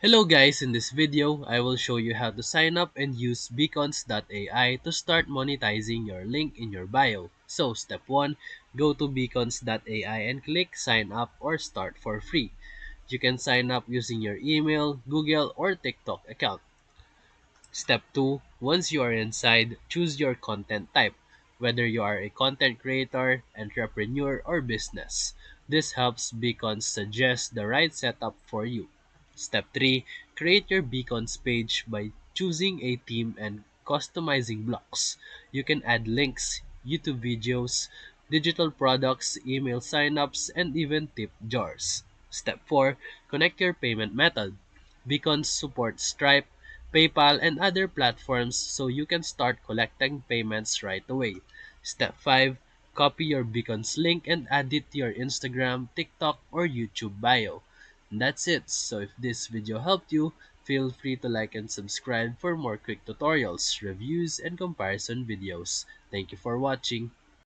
Hello guys, in this video, I will show you how to sign up and use beacons.ai to start monetizing your link in your bio. So step 1, go to beacons.ai and click sign up or start for free. You can sign up using your email, Google, or TikTok account. Step 2, once you are inside, choose your content type, whether you are a content creator, entrepreneur, or business. This helps Beacons suggest the right setup for you. Step 3, create your Beacons page by choosing a theme and customizing blocks. You can add links, YouTube videos, digital products, email signups, and even tip jars. Step 4, connect your payment method. Beacons support Stripe, PayPal, and other platforms so you can start collecting payments right away. Step 5, copy your Beacons link and add it to your Instagram, TikTok, or YouTube bio. And that's it. So if this video helped you, feel free to like and subscribe for more quick tutorials, reviews, and comparison videos. Thank you for watching.